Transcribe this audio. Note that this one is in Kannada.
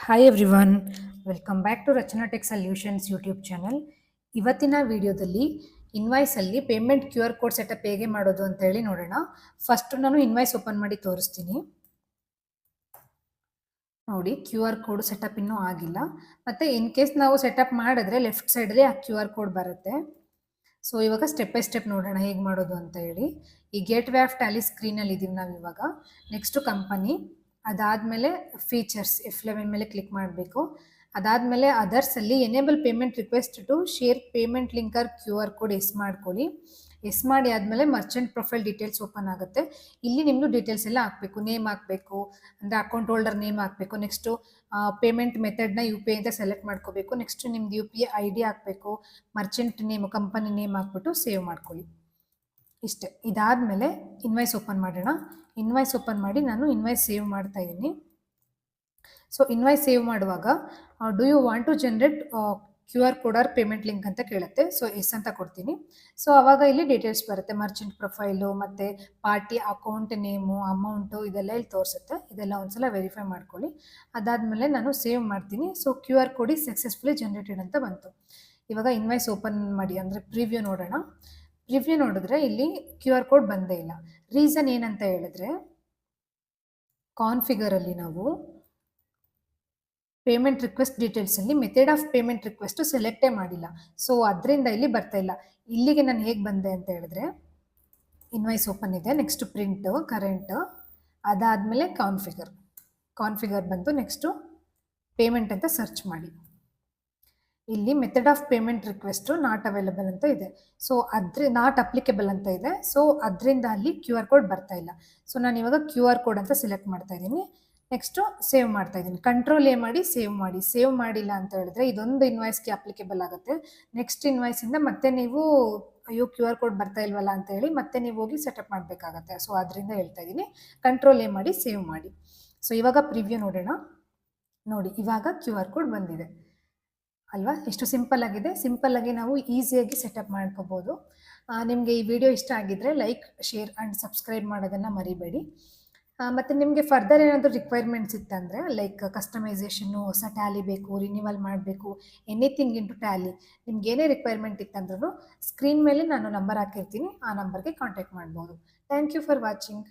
Hi everyone, welcome back to Rachana tech solutions YouTube channel. ಇವತ್ತಿನ ವಿಡಿಯೋದಲ್ಲಿ ಇನ್ವಾಯ್ಸಲ್ಲಿ payment Q R code setup ಹೇಗೆ ಮಾಡೋದು ಅಂತ ಹೇಳಿ ನೋಡೋಣ. ಫಸ್ಟ್ ನಾನು ಇನ್ವಾಯ್ಸ್ ಓಪನ್ ಮಾಡಿ ತೋರಿಸ್ತೀನಿ. ನೋಡಿ, ಕ್ಯೂ ಆರ್ ಕೋಡ್ ಸೆಟಪ್ ಇನ್ನೂ ಆಗಿಲ್ಲ. ಮತ್ತು ಇನ್ ಕೇಸ್ ನಾವು ಸೆಟಪ್ ಮಾಡಿದ್ರೆ ಲೆಫ್ಟ್ ಸೈಡಲ್ಲಿ ಆ ಕ್ಯೂ ಆರ್ ಕೋಡ್ ಬರುತ್ತೆ. ಸೊ ಇವಾಗ ಸ್ಟೆಪ್ ಬೈ ಸ್ಟೆಪ್ ನೋಡೋಣ ಹೇಗೆ ಮಾಡೋದು ಅಂತ ಹೇಳಿ. ಈ ಗೇಟ್ ವೇ ಆಫ್ ಟ್ಯಾಲಿ ಸ್ಕ್ರೀನಲ್ಲಿ ಇದ್ದೀವಿ ನಾವು ಇವಾಗ. ನೆಕ್ಸ್ಟು ಕಂಪನಿ, ಅದಾದಮೇಲೆ ಫೀಚರ್ಸ್ F11 ಮೇಲೆ ಕ್ಲಿಕ್ ಮಾಡಬೇಕು. ಅದಾದಮೇಲೆ ಅದರ್ಸಲ್ಲಿ enable payment request to share payment link or Q R code yes ಮಾಡ್ಕೊಳ್ಳಿ. ಎಸ್ ಮಾಡಿ ಆದಮೇಲೆ ಮರ್ಚೆಂಟ್ ಪ್ರೊಫೈಲ್ ಡೀಟೇಲ್ಸ್ ಓಪನ್ ಆಗುತ್ತೆ. ಇಲ್ಲಿ ನಿಮ್ಮದು ಡೀಟೇಲ್ಸ್ ಎಲ್ಲ ಹಾಕಬೇಕು. ನೇಮ್ ಹಾಕಬೇಕು, ಅಂದರೆ ಅಕೌಂಟ್ ಹೋಲ್ಡರ್ ನೇಮ್ ಹಾಕಬೇಕು. ನೆಕ್ಸ್ಟು ಪೇಮೆಂಟ್ ಮೆಥಡ್ನ UPI ಅಂತ ಸೆಲೆಕ್ಟ್ ಮಾಡ್ಕೋಬೇಕು. ನೆಕ್ಸ್ಟ್ ನಿಮ್ದು UPI ID ಹಾಕಬೇಕು. ಮರ್ಚೆಂಟ್ ನೇಮು, ಕಂಪನಿ ನೇಮ್ ಹಾಕ್ಬಿಟ್ಟು ಸೇವ್ ಮಾಡ್ಕೊಳ್ಳಿ. ಇಷ್ಟೇ. ಇದಾದಮೇಲೆ ಇನ್ವಾಯ್ಸ್ ಓಪನ್ ಮಾಡೋಣ. ಇನ್ವಾಯ್ಸ್ ಓಪನ್ ಮಾಡಿ ನಾನು ಇನ್ವಾಯ್ಸ್ ಸೇವ್ ಮಾಡ್ತಾ ಇದ್ದೀನಿ. ಸೊ ಇನ್ವಾಯ್ಸ್ ಸೇವ್ ಮಾಡುವಾಗ do you want to generate Q R code or payment link ಅಂತ ಕೇಳುತ್ತೆ. ಸೊ ಎಸ್ ಅಂತ ಕೊಡ್ತೀನಿ. ಸೊ ಆವಾಗ ಇಲ್ಲಿ ಡೀಟೇಲ್ಸ್ ಬರುತ್ತೆ, ಮರ್ಚೆಂಟ್ ಪ್ರೊಫೈಲು ಮತ್ತು ಪಾರ್ಟಿ ಅಕೌಂಟ್ ನೇಮು, ಅಮೌಂಟು, ಇದೆಲ್ಲ ಇಲ್ಲಿ ತೋರಿಸುತ್ತೆ. ಇದೆಲ್ಲ ಒಂದ್ಸಲ ವೆರಿಫೈ ಮಾಡ್ಕೊಳ್ಳಿ. ಅದಾದಮೇಲೆ ನಾನು ಸೇವ್ ಮಾಡ್ತೀನಿ. So Q R code is successfully generated ಅಂತ ಬಂತು. ಇವಾಗ ಇನ್ವಾಯ್ಸ್ ಓಪನ್ ಮಾಡಿ, ಅಂದರೆ ಪ್ರಿವ್ಯೂ ನೋಡೋಣ. ರಿವ್ಯೂ ನೋಡಿದ್ರೆ ಇಲ್ಲಿ ಕ್ಯೂ ಆರ್ ಕೋಡ್ ಬಂದೇ ಇಲ್ಲ. ರೀಸನ್ ಏನಂತ ಹೇಳಿದ್ರೆ, ಕಾನ್ಫಿಗರಲ್ಲಿ ನಾವು ಪೇಮೆಂಟ್ ರಿಕ್ವೆಸ್ಟ್ ಡೀಟೇಲ್ಸಲ್ಲಿ ಮೆಥಡ್ ಆಫ್ ಪೇಮೆಂಟ್ ರಿಕ್ವೆಸ್ಟು ಸೆಲೆಕ್ಟೇ ಮಾಡಿಲ್ಲ. ಸೊ ಅದರಿಂದ ಇಲ್ಲಿ ಬರ್ತಾ ಇಲ್ಲ. ಇಲ್ಲಿಗೆ ನಾನು ಹೇಗೆ ಬಂದೆ ಅಂತ ಹೇಳಿದ್ರೆ, ಇನ್ವಾಯ್ಸ್ ಓಪನ್ ಇದೆ, ನೆಕ್ಸ್ಟು ಪ್ರಿಂಟು, ಕರೆಂಟ್, ಅದಾದಮೇಲೆ ಕಾನ್ಫಿಗರ್ ಬಂತು. ನೆಕ್ಸ್ಟು ಪೇಮೆಂಟ್ ಅಂತ ಸರ್ಚ್ ಮಾಡಿ. ಇಲ್ಲಿ method of payment request not available ಅಂತ ಇದೆ. ಸೊ ನಾಟ್ ಅಪ್ಲಿಕೇಬಲ್ ಅಂತ ಇದೆ. ಸೊ ಅದರಿಂದ ಅಲ್ಲಿ ಕ್ಯೂ ಆರ್ ಕೋಡ್ ಬರ್ತಾ ಇಲ್ಲ. ಸೊ ನಾನು ಇವಾಗ ಕ್ಯೂ ಆರ್ ಕೋಡ್ ಅಂತ ಸೆಲೆಕ್ಟ್ ಮಾಡ್ತಾ ಇದ್ದೀನಿ. ನೆಕ್ಸ್ಟು ಸೇವ್ ಮಾಡ್ತಾ ಇದ್ದೀನಿ. ಕಂಟ್ರೋಲ್ ಎ ಮಾಡಿ ಸೇವ್ ಮಾಡಿ. ಸೇವ್ ಮಾಡಿಲ್ಲ ಅಂತ ಹೇಳಿದ್ರೆ ಇದೊಂದು ಇನ್ವಾಯ್ಸ್ಗೆ ಅಪ್ಲಿಕೇಬಲ್ ಆಗುತ್ತೆ. ನೆಕ್ಸ್ಟ್ ಇನ್ವಾಯ್ಸಿಂದ ಮತ್ತೆ ನೀವು ಅಯ್ಯೋ ಕ್ಯೂ ಆರ್ ಕೋಡ್ ಬರ್ತಾ ಇಲ್ವಲ್ಲ ಅಂತ ಹೇಳಿ ಮತ್ತೆ ನೀವು ಹೋಗಿ ಸೆಟಪ್ ಮಾಡಬೇಕಾಗತ್ತೆ. ಸೊ ಅದರಿಂದ ಹೇಳ್ತಾ ಇದ್ದೀನಿ, ಕಂಟ್ರೋಲ್ ಎ ಮಾಡಿ ಸೇವ್ ಮಾಡಿ. ಸೊ ಇವಾಗ ಪ್ರಿವ್ಯೂ ನೋಡೋಣ. ನೋಡಿ, ಇವಾಗ ಕ್ಯೂ ಆರ್ ಕೋಡ್ ಬಂದಿದೆ ಅಲ್ವಾ? ಎಷ್ಟು ಸಿಂಪಲ್ ಆಗಿದೆ. ಸಿಂಪಲ್ಲಾಗಿ ನಾವು ಈಸಿಯಾಗಿ ಸೆಟಪ್ ಮಾಡ್ಕೋಬೋದು. ನಿಮಗೆ ಈ ವಿಡಿಯೋ ಇಷ್ಟ ಆಗಿದ್ದರೆ ಲೈಕ್, ಶೇರ್ ಆ್ಯಂಡ್ ಸಬ್ಸ್ಕ್ರೈಬ್ ಮಾಡೋದನ್ನು ಮರಿಬೇಡಿ. ಮತ್ತು ನಿಮಗೆ ಫರ್ದರ್ ಏನಾದರೂ ರಿಕ್ವೈರ್ಮೆಂಟ್ಸ್ ಇತ್ತಂದರೆ, ಲೈಕ್ ಕಸ್ಟಮೈಸೇಷನ್ನು, ಹೊಸ ಟ್ಯಾಲಿ ಬೇಕು, ರಿನ್ಯೂವಲ್ ಮಾಡಬೇಕು, ಎನಿಥಿಂಗ್ ಇಂಟು ಟ್ಯಾಲಿ, ನಿಮ್ಗೆ ಏನೇ ರಿಕ್ವೈರ್ಮೆಂಟ್ ಇತ್ತಂದ್ರೂ ಸ್ಕ್ರೀನ್ ಮೇಲೆ ನಾನು ನಂಬರ್ ಹಾಕಿರ್ತೀನಿ, ಆ ನಂಬರ್ಗೆ ಕಾಂಟ್ಯಾಕ್ಟ್ ಮಾಡ್ಬೋದು. Thank you for watching.